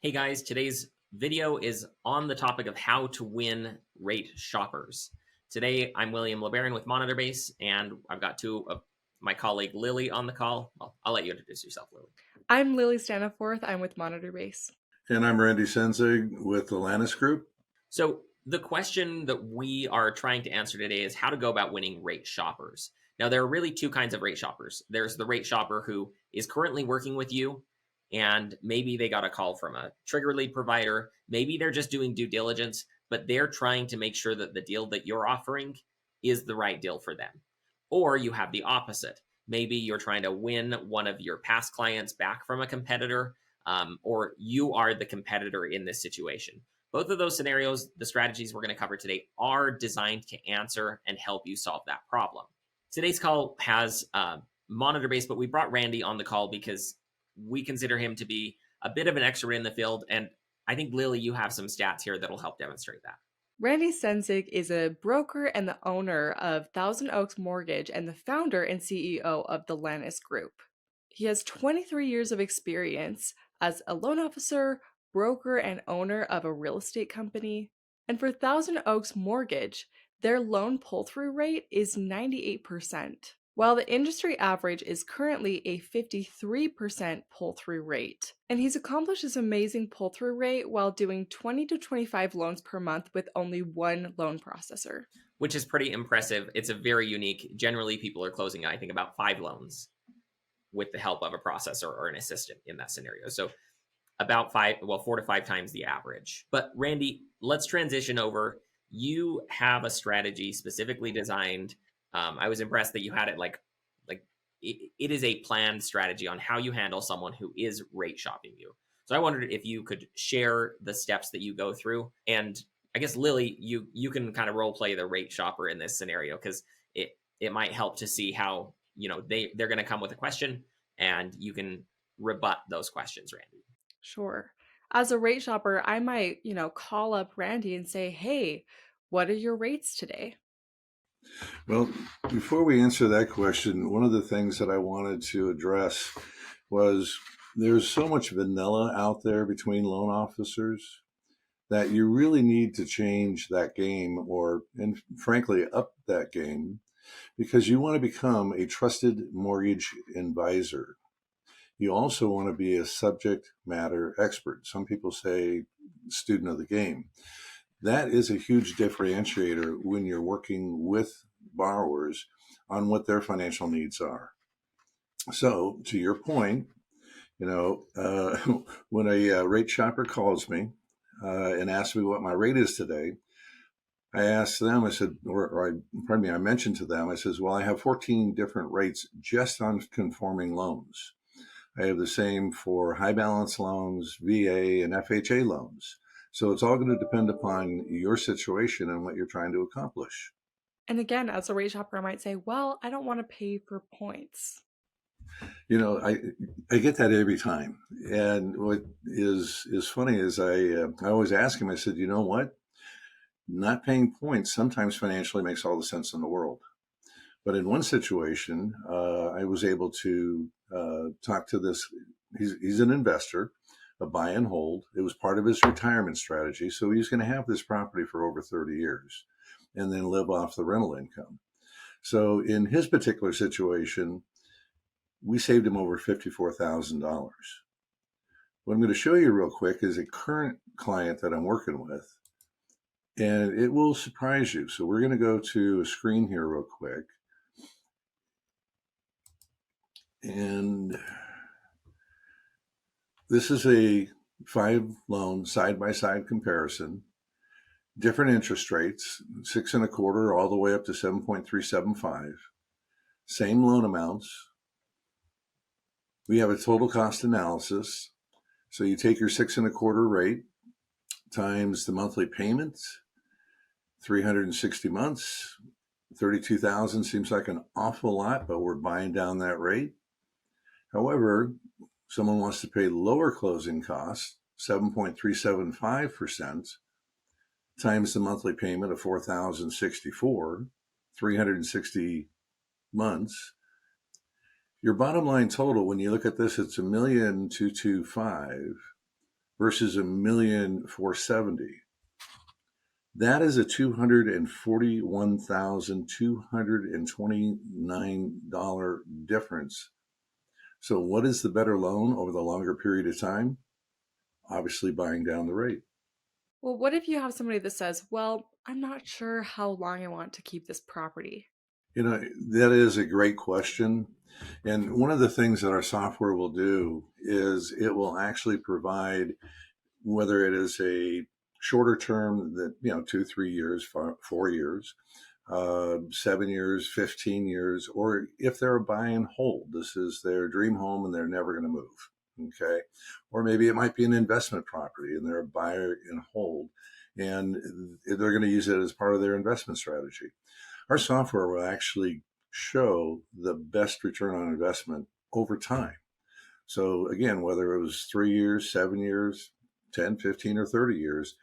Hey guys, today's video is on the topic of how to win rate shoppers. Today, I'm William LeBaron with MonitorBase, and I've got two of my colleague Lily on the call. Well, I'll let you introduce yourself, Lily. I'm Lily Staniforth. I'm with MonitorBase. And I'm Randy Senzig with the Lanis Group. So, the question that we are trying to answer today is how to go about winning rate shoppers. Now, there are really two kinds of rate shoppers. There's the rate shopper who is currently working with you, and maybe they got a call from a trigger lead provider. Maybe they're just doing due diligence, but they're trying to make sure that the deal that you're offering is the right deal for them. Or you have the opposite. Maybe you're trying to win one of your past clients back from a competitor, or you are the competitor in this situation. Both of those scenarios, the strategies we're going to cover today, are designed to answer and help you solve that problem. Today's call has MonitorBase, but we brought Randy on the call because we consider him to be a bit of an expert in the field. And I think, Lily, you have some stats here that'll help demonstrate that. Randy Senzig is a broker and the owner of Thousand Oaks Mortgage and the founder and CEO of the Lanis Group. He has 23 years of experience as a loan officer, broker, and owner of a real estate company. And for Thousand Oaks Mortgage, their loan pull-through rate is 98%, while the industry average is currently a 53% pull-through rate. And he's accomplished this amazing pull-through rate while doing 20 to 25 loans per month with only one loan processor. Which is pretty impressive. It's a very unique. Generally, people are closing, I think, about 5 loans with the help of a processor or an assistant in that scenario. So about 4 to 5 times the average. But Randy, let's transition over. You have a strategy specifically designed. I was impressed that you had it like it is a planned strategy on how you handle someone who is rate shopping you. So I wondered if you could share the steps that you go through. And I guess Lily, you can kind of role play the rate shopper in this scenario because it might help to see how they're going to come with a question and you can rebut those questions, Randy. Sure. As a rate shopper, I might, call up Randy and say, hey, what are your rates today? Well, before we answer that question, one of the things that I wanted to address was there's so much vanilla out there between loan officers that you really need to change that game and frankly, up that game because you want to become a trusted mortgage advisor. You also want to be a subject matter expert. Some people say student of the game. That is a huge differentiator when you're working with borrowers on what their financial needs are. So, to your point, when a rate shopper calls me and asks me what my rate is today, I asked them, I said, I mentioned to them, I says, well, I have 14 different rates just on conforming loans. I have the same for high balance loans, VA, and FHA loans. So it's all going to depend upon your situation and what you're trying to accomplish. And again, as a rate shopper, I might say, well, I don't want to pay for points. You know, I get that every time. And what is funny is I always ask him, I said, you know what? Not paying points sometimes financially makes all the sense in the world. But in one situation, I was able to talk to this. He's an investor, a buy and hold. It was part of his retirement strategy. So he's going to have this property for over 30 years and then live off the rental income. So in his particular situation, we saved him over $54,000. What I'm going to show you real quick is a current client that I'm working with, and it will surprise you. So we're going to go to a screen here real quick. And this is a 5-loan side-by-side comparison, different interest rates, 6.25 all the way up to 7.375, same loan amounts. We have a total cost analysis. So you take your 6.25 rate times the monthly payments, 360 months, 32,000 seems like an awful lot, but we're buying down that rate. However, someone wants to pay lower closing costs, 7.375%, times the monthly payment of 4,064, 360 months. Your bottom line total, when you look at this, it's $1,225,000 versus 1,470,000. That is a $241,229 difference. So what is the better loan over the longer period of time? Obviously buying down the rate. Well, what if you have somebody that says, well, I'm not sure how long I want to keep this property? You know, that is a great question. And one of the things that our software will do is it will actually provide, whether it is a shorter term that, 2, 3 years, 4 years, 7 years, 15 years, or if they're a buy and hold, this is their dream home and they're never going to move. Okay. Or maybe it might be an investment property and they're a buyer and hold and they're going to use it as part of their investment strategy. Our software will actually show the best return on investment over time. So again, whether it was 3 years, 7 years, 10, 15, or 30 years,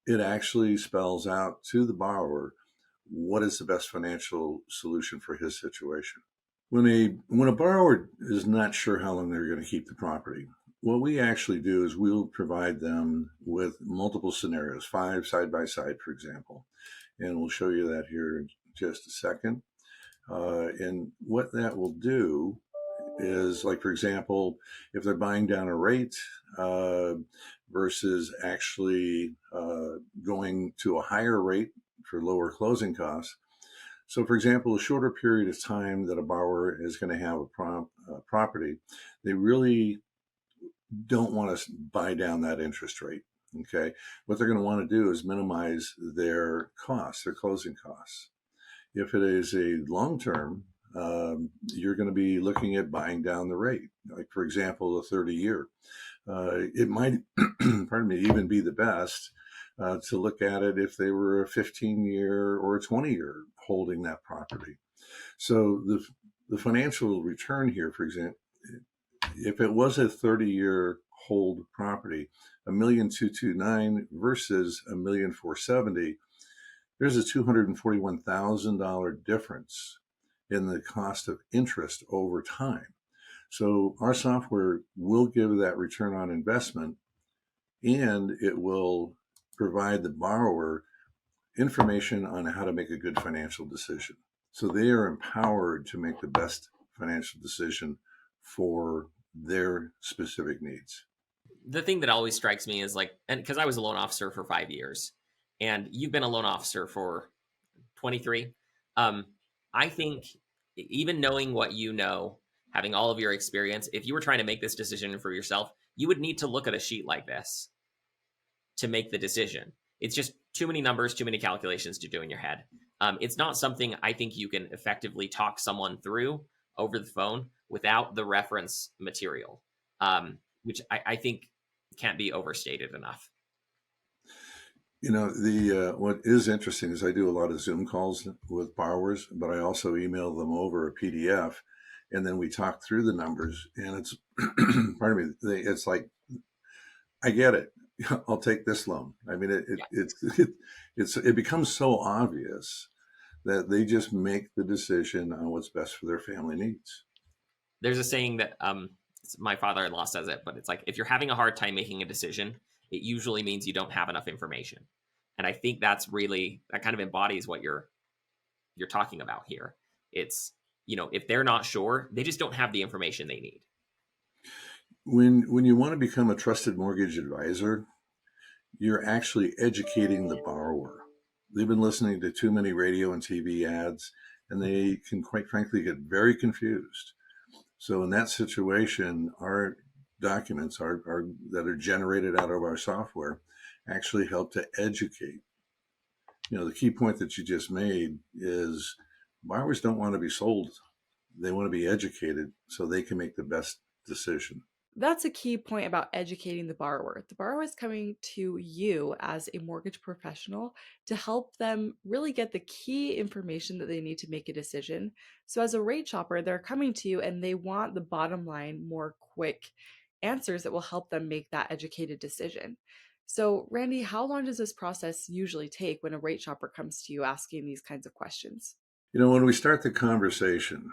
it actually spells out to the borrower what is the best financial solution for his situation. When a borrower is not sure how long they're going to keep the property, what we actually do is we'll provide them with multiple scenarios, 5 side by side, for example, and we'll show you that here in just a second. And what that will do is, like, for example, if they're buying down a rate versus actually going to a higher rate for lower closing costs. So, for example, a shorter period of time that a borrower is going to have a property, they really don't want to buy down that interest rate. Okay. What they're going to want to do is minimize their costs, their closing costs. If it is a long term, you're going to be looking at buying down the rate. Like, for example, a 30-year. It might, pardon me, even be the best to look at it if they were a 15-year or a 20-year holding that property. So the financial return here, for example, if it was a 30-year hold property, 1,229,000 versus 1,470,000, there's a $241,000 difference in the cost of interest over time. So our software will give that return on investment, and it will provide the borrower information on how to make a good financial decision. So they are empowered to make the best financial decision for their specific needs. The thing that always strikes me is like, and because I was a loan officer for 5 years, and you've been a loan officer for 23. I think even knowing what you know, having all of your experience, if you were trying to make this decision for yourself, you would need to look at a sheet like this to make the decision. It's just too many numbers, too many calculations to do in your head. It's not something I think you can effectively talk someone through over the phone without the reference material, which I think can't be overstated enough. The what is interesting is I do a lot of Zoom calls with borrowers, but I also email them over a PDF, and then we talk through the numbers. And it's, pardon me, it's like, I get it. I'll take this loan. I mean, it becomes so obvious that they just make the decision on what's best for their family needs. There's a saying that my father-in-law says it, but it's like, if you're having a hard time making a decision, it usually means you don't have enough information. And I think that kind of embodies what you're talking about here. It's, if they're not sure, they just don't have the information they need. When you want to become a trusted mortgage advisor, you're actually educating the borrower. They've been listening to too many radio and TV ads, and they can, quite frankly, get very confused. So in that situation, our documents that are generated out of our software actually help to educate. The key point that you just made is borrowers don't want to be sold. They want to be educated so they can make the best decision. That's a key point about educating the borrower. The borrower is coming to you as a mortgage professional to help them really get the key information that they need to make a decision. So as a rate shopper, they're coming to you and they want the bottom line, more quick answers that will help them make that educated decision. So Randy, how long does this process usually take when a rate shopper comes to you asking these kinds of questions? When we start the conversation,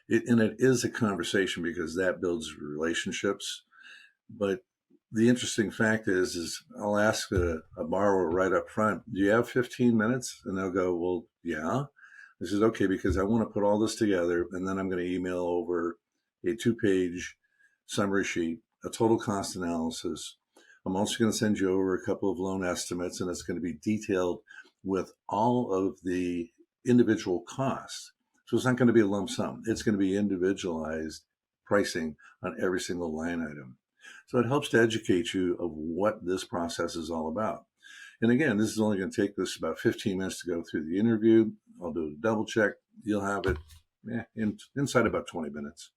it is a conversation because that builds relationships. But the interesting fact is I'll ask a borrower right up front, do you have 15 minutes? And they'll go, well, yeah. I said, okay, because I want to put all this together, and then I'm going to email over a 2-page summary sheet, a total cost analysis. I'm also going to send you over a couple of loan estimates, and it's going to be detailed with all of the individual costs. So it's not going to be a lump sum. It's going to be individualized pricing on every single line item. So it helps to educate you of what this process is all about. And again, this is only going to take us about 15 minutes to go through the interview. I'll do a double check. You'll have it inside about 20 minutes.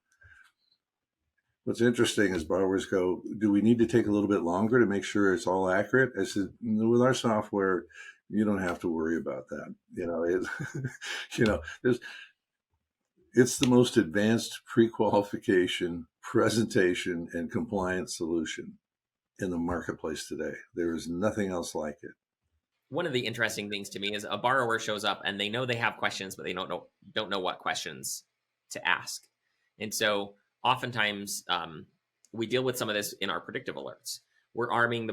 What's interesting is borrowers go, do we need to take a little bit longer to make sure it's all accurate? I said, with our software, you don't have to worry about that. It's the most advanced pre-qualification, presentation, and compliance solution in the marketplace today. There is nothing else like it. One of the interesting things to me is a borrower shows up and they know they have questions, but they don't know what questions to ask. And so oftentimes we deal with some of this in our predictive alerts. We're arming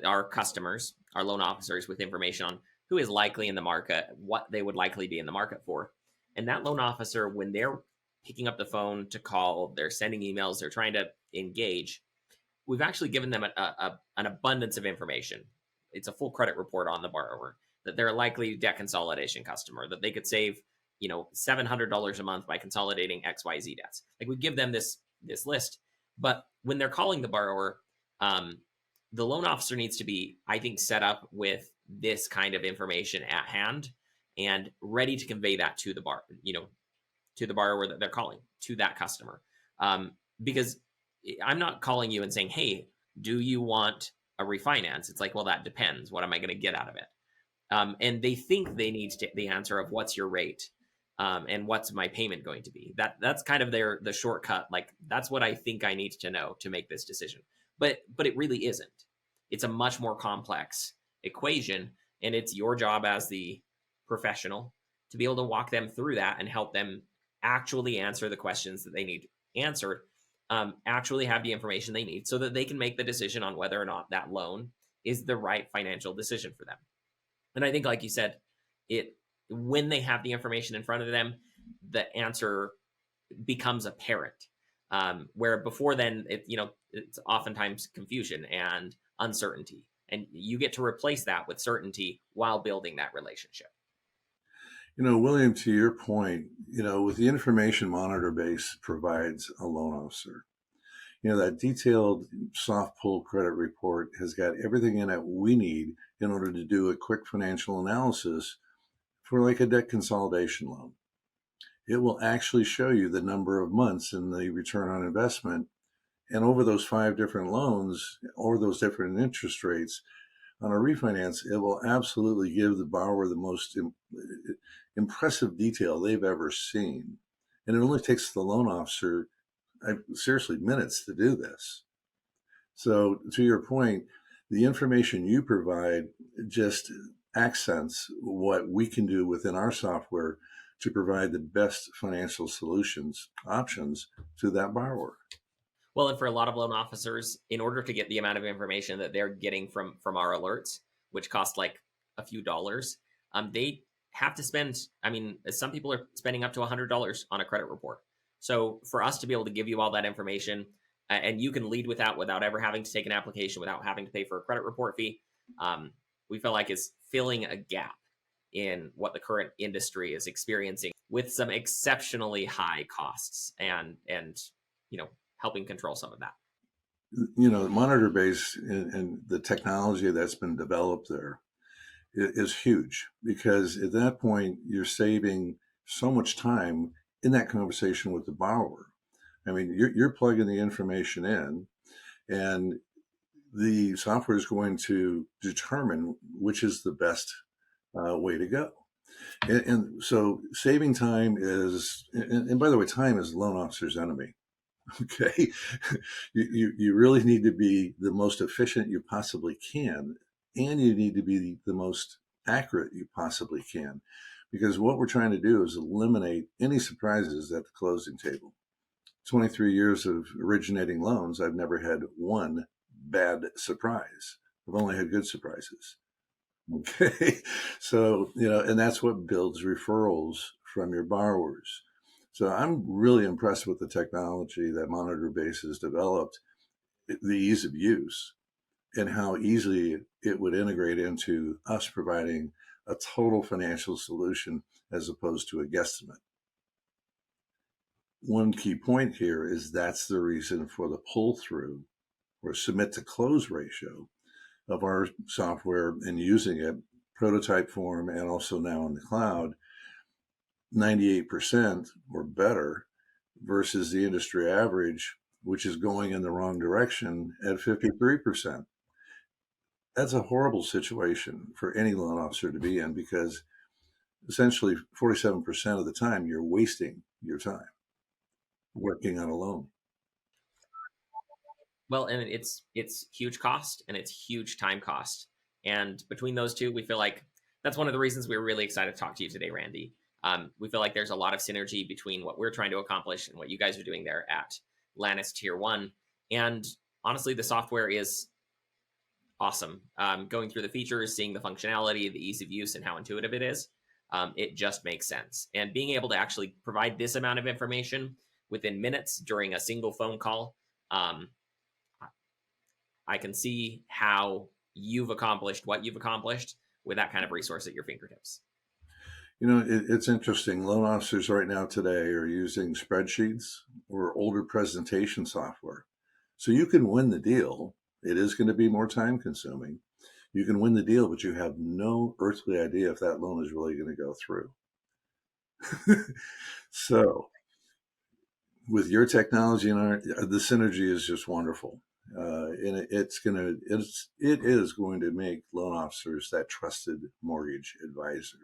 our customers, our loan officers, with information on who is likely in the market, what they would likely be in the market for. And that loan officer, when they're picking up the phone to call, they're sending emails, they're trying to engage, we've actually given them an abundance of information. It's a full credit report on the borrower, that they're a likely debt consolidation customer, that they could save, $700 a month by consolidating XYZ debts. Like, we give them this list, but when they're calling the borrower, the loan officer needs to be, I think, set up with this kind of information at hand and ready to convey that to the to the borrower that they're calling, to that customer. Because I'm not calling you and saying, hey, do you want a refinance? It's like, well, that depends. What am I going to get out of it? And they think they need the answer of what's your rate and what's my payment going to be. That's kind of the shortcut. Like, that's what I think I need to know to make this decision. But it really isn't. It's a much more complex equation, and it's your job as the professional to be able to walk them through that and help them actually answer the questions that they need answered, actually have the information they need so that they can make the decision on whether or not that loan is the right financial decision for them. And I think, like you said, when they have the information in front of them, the answer becomes apparent. Where before then, it's oftentimes confusion and uncertainty. And you get to replace that with certainty while building that relationship. William, to your point, with the information MonitorBase provides a loan officer, that detailed soft pull credit report has got everything in it we need in order to do a quick financial analysis for like a debt consolidation loan. It will actually show you the number of months and the return on investment. And over those 5 different loans or those different interest rates on a refinance, it will absolutely give the borrower the most impressive detail they've ever seen. And it only takes the loan officer, seriously, minutes to do this. So to your point, the information you provide just accents what we can do within our software to provide the best financial solutions options to that borrower. Well, and for a lot of loan officers, in order to get the amount of information that they're getting from our alerts, which cost like a few dollars, they have to spend, some people are spending up to $100 on a credit report. So for us to be able to give you all that information, and you can lead with that without ever having to take an application, without having to pay for a credit report fee, we feel like is filling a gap in what the current industry is experiencing with some exceptionally high costs and helping control some of that. MonitorBase and the technology that's been developed there is huge, because at that point you're saving so much time in that conversation with the borrower. You're plugging the information in, and the software is going to determine which is the best way to go. And so saving time is, and by the way, time is the loan officer's enemy. Okay. You really need to be the most efficient you possibly can, and you need to be the most accurate you possibly can, because what we're trying to do is eliminate any surprises at the closing table. 23 years of originating loans, I've never had one bad surprise. I've only had good surprises. Okay. So, and that's what builds referrals from your borrowers. So I'm really impressed with the technology that MonitorBase has developed, the ease of use, and how easily it would integrate into us providing a total financial solution as opposed to a guesstimate. One key point here is that's the reason for the pull through or submit to close ratio of our software and using it prototype form and also now in the cloud, 98% or better versus the industry average, which is going in the wrong direction at 53%. That's a horrible situation for any loan officer to be in, because essentially 47% of the time you're wasting your time working on a loan. Well, and it's huge cost and it's huge time cost. And between those two, we feel like that's one of the reasons we were really excited to talk to you today, Randy. We feel like there's a lot of synergy between what we're trying to accomplish and what you guys are doing there at Lanis Tier 1. And honestly, the software is awesome. Going through the features, seeing the functionality, the ease of use, and how intuitive it is, it just makes sense. And being able to actually provide this amount of information within minutes during a single phone call, I can see how you've accomplished what you've accomplished with that kind of resource at your fingertips. It's interesting. Loan officers right now today are using spreadsheets or older presentation software. So you can win the deal. It is going to be more time consuming. You can win the deal, but you have no earthly idea if that loan is really going to go through. So with your technology and the synergy is just wonderful. And it is going to make loan officers that trusted mortgage advisor.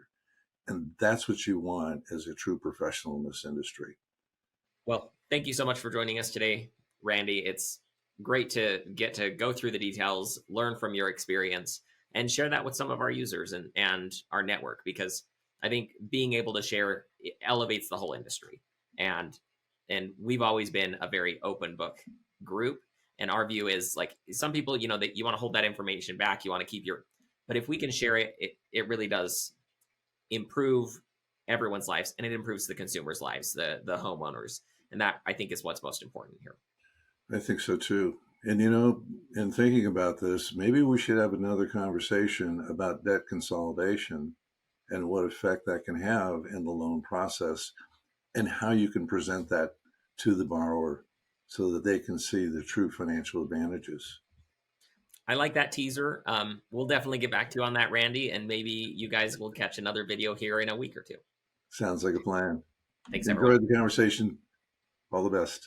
And that's what you want as a true professional in this industry. Well, thank you so much for joining us today, Randy. It's great to get to go through the details, learn from your experience, and share that with some of our users and our network, because I think being able to share elevates the whole industry. And we've always been a very open book group. And our view is, like, some people, that you want to hold that information back, you want to keep but if we can share it, it really does improve everyone's lives, and it improves the consumers' lives, the homeowners. And that, I think, is what's most important here. I think so too. And in thinking about this, maybe we should have another conversation about debt consolidation and what effect that can have in the loan process, and how you can present that to the borrower so that they can see the true financial advantages. I like that teaser. We'll definitely get back to you on that, Randy, and maybe you guys will catch another video here in a week or two. Sounds like a plan. Thanks, everyone. Enjoyed the conversation. All the best.